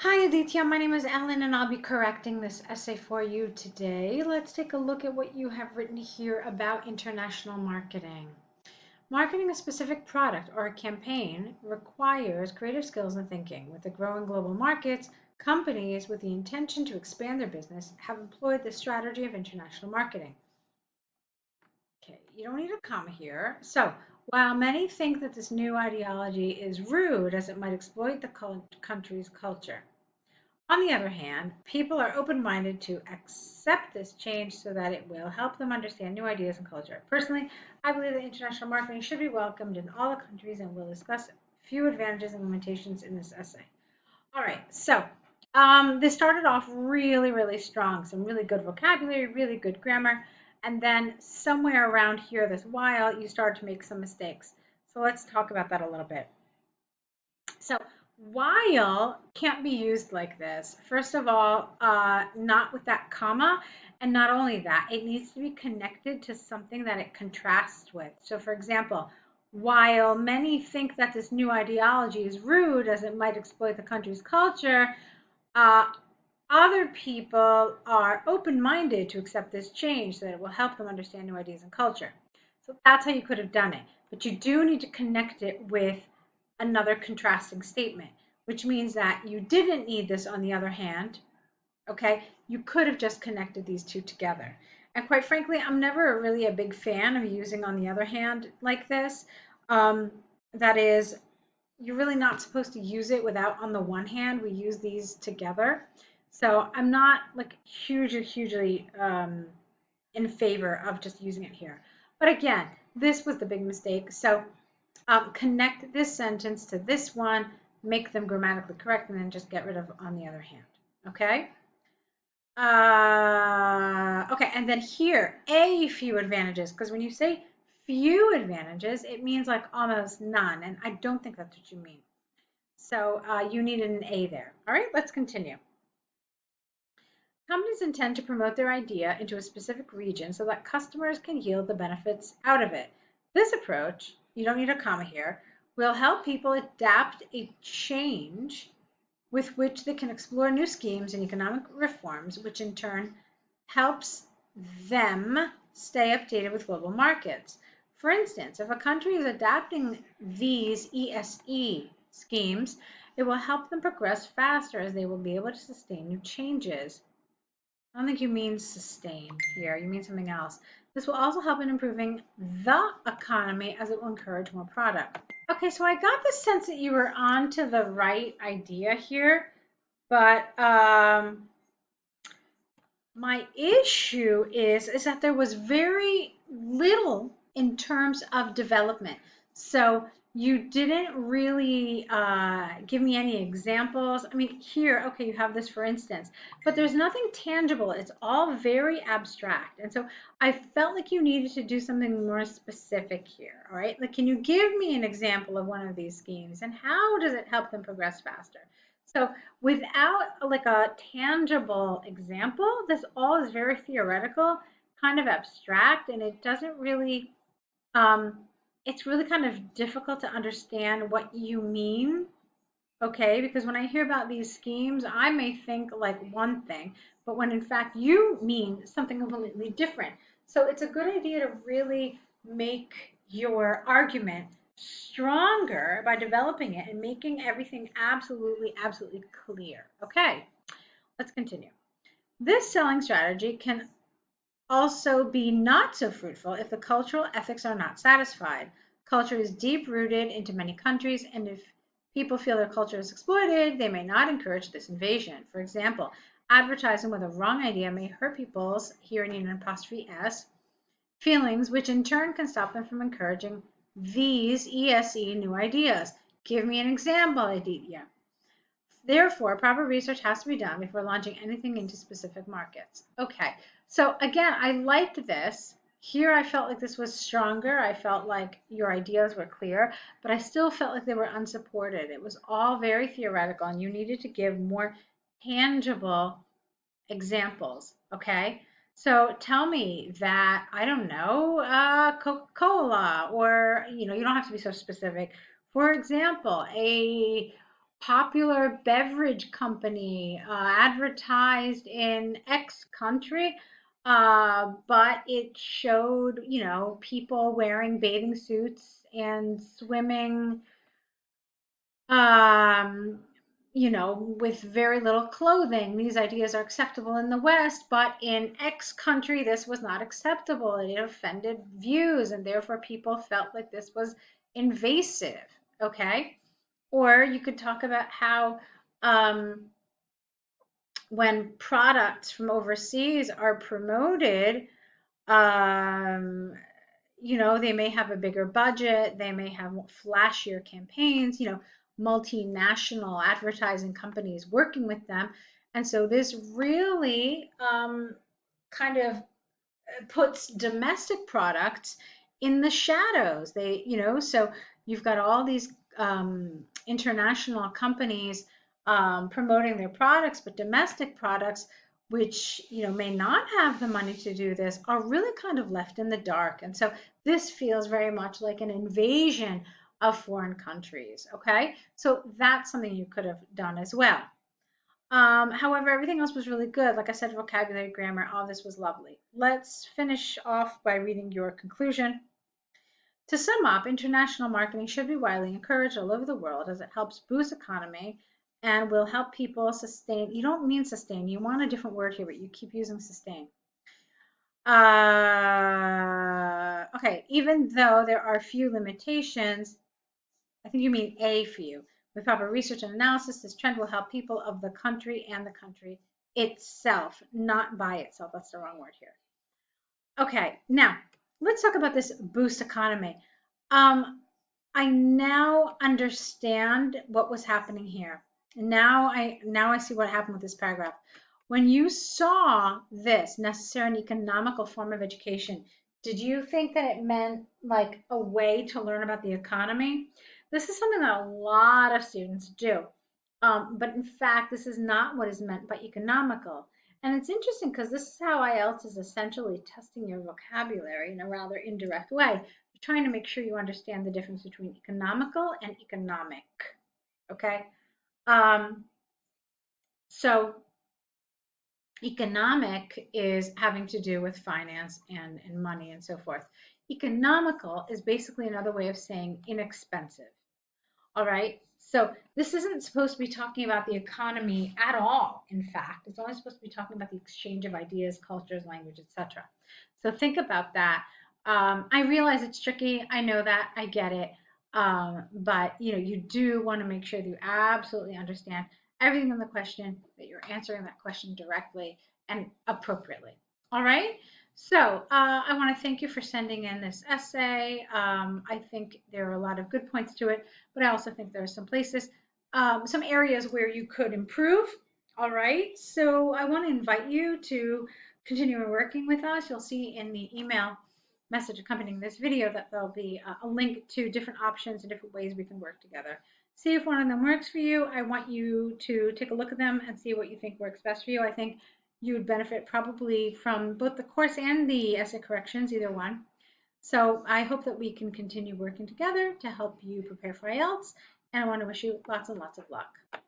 Hi Aditya, my name is Ellen and I'll be correcting this essay for you today. Let's take a look at what you have written here about international marketing. Marketing a specific product or a campaign requires creative skills and thinking. With the growing global markets, companies with the intention to expand their business have employed the strategy of international marketing. Okay, you don't need a comma here. So, while many think that this new ideology is rude as it might exploit the country's culture, on the other hand, people are open-minded to accept this change so that it will help them understand new ideas and culture. Personally, I believe that international marketing should be welcomed in all the countries and will discuss a few advantages and limitations in this essay. All right, so this started off really, really strong. Some really good vocabulary, really good grammar. And then somewhere around here, this while, you started to make some mistakes. So let's talk about that a little bit. So while can't be used like this. First of all, not with that comma. And not only that, it needs to be connected to something that it contrasts with. So for example, while many think that this new ideology is rude as it might exploit the country's culture, uh, other people are open-minded to accept this change so that it will help them understand new ideas and culture. So that's how you could have done it. But you do need to connect it with another contrasting statement, which means that you didn't need this on the other hand, okay? You could have just connected these two together. And quite frankly, I'm never really a big fan of using on the other hand like this. Um, that is, you're really not supposed to use it without on the one hand. We use these together. So I'm not like hugely in favor of just using it here. But again, this was the big mistake. So connect this sentence to this one, make them grammatically correct, and then just get rid of on the other hand. Okay? Okay, and then here, a few advantages, because when you say few advantages, it means like almost none, and I don't think that's what you mean. So you need an A there. All right, let's continue. Companies intend to promote their idea into a specific region so that customers can yield the benefits out of it. This approach, you don't need a comma here, will help people adapt a change with which they can explore new schemes and economic reforms, which in turn helps them stay updated with global markets. For instance, if a country is adapting these ESE schemes, it will help them progress faster as they will be able to sustain new changes. I don't think you mean sustain here. You mean something else. This will also help in improving the economy as it will encourage more product. Okay, so I got the sense that you were on to the right idea here, but my issue is that there was very little in terms of development. So you didn't really give me any examples. I mean, here, okay, you have this for instance, but there's nothing tangible. It's all very abstract. And so I felt like you needed to do something more specific here, all right? Like, can you give me an example of one of these schemes and how does it help them progress faster? So without like a tangible example, this all is very theoretical, kind of abstract, and it doesn't really, um, it's really kind of difficult to understand what you mean, okay? Because when I hear about these schemes, I may think like one thing, but when in fact you mean something completely different. So it's a good idea to really make your argument stronger by developing it and making everything absolutely clear. Okay, let's continue. This selling strategy can also be not so fruitful if the cultural ethics are not satisfied. Culture is deep rooted into many countries, and if people feel their culture is exploited, they may not encourage this invasion. For example, advertising with a wrong idea may hurt people's, here in an apostrophe S, feelings, which in turn can stop them from encouraging these ESE new ideas. Give me an example, Aditya. Therefore, proper research has to be done before launching anything into specific markets. Okay, so again, I liked this. Here, I felt like this was stronger. I felt like your ideas were clear, but I still felt like they were unsupported. It was all very theoretical, and you needed to give more tangible examples. Okay, so tell me that, I don't know, Coca-Cola, or, you don't have to be so specific. For example, a popular beverage company advertised in X country, but it showed, people wearing bathing suits and swimming, um, with very little clothing. These ideas are acceptable in the West, but in X country, this was not acceptable. It offended views, and therefore people felt like this was invasive. Okay. Or you could talk about how um, when products from overseas are promoted, um, they may have a bigger budget, they may have flashier campaigns, multinational advertising companies working with them. And so this really kind of puts domestic products in the shadows. So you've got all these international companies promoting their products, but domestic products, which may not have the money to do this, are really kind of left in the dark. And so this feels very much like an invasion of foreign countries. Okay, so that's something you could have done as well. However, everything else was really good. Like I said, vocabulary, grammar, all this was lovely. Let's finish off by reading your conclusion. To sum up, international marketing should be widely encouraged all over the world as it helps boost economy and will help people sustain. You don't mean sustain. You want a different word here, but you keep using sustain. Okay, even though there are few limitations, I think you mean a few. With proper research and analysis, this trend will help people of the country and the country itself, not by itself. That's the wrong word here. Okay, now let's talk about this boost economy. I now understand what was happening here. Now I see what happened with this paragraph. When you saw this necessary and economical form of education, did you think that it meant like a way to learn about the economy? This is something that a lot of students do. But in fact, this is not what is meant by economical. And it's interesting because this is how IELTS is essentially testing your vocabulary in a rather indirect way. You're trying to make sure you understand the difference between economical and economic. Okay? Um, so economic is having to do with finance and money and so forth. Economical is basically another way of saying inexpensive. All right. So this isn't supposed to be talking about the economy at all. In fact, it's only supposed to be talking about the exchange of ideas, cultures, language, etc. So think about that. I realize it's tricky. I know that. I get it. But you do want to make sure that you absolutely understand everything in the question, that you're answering that question directly and appropriately. All right. So I want to thank you for sending in this essay. I think there are a lot of good points to it, but I also think there are some places, some areas where you could improve. All right. So I want to invite you to continue working with us. You'll see in the email message accompanying this video that there'll be a link to different options and different ways we can work together. See if one of them works for you. I want you to take a look at them and see what you think works best for you. I think you would benefit probably from both the course and the essay corrections, either one. So I hope that we can continue working together to help you prepare for IELTS, and I want to wish you lots and lots of luck.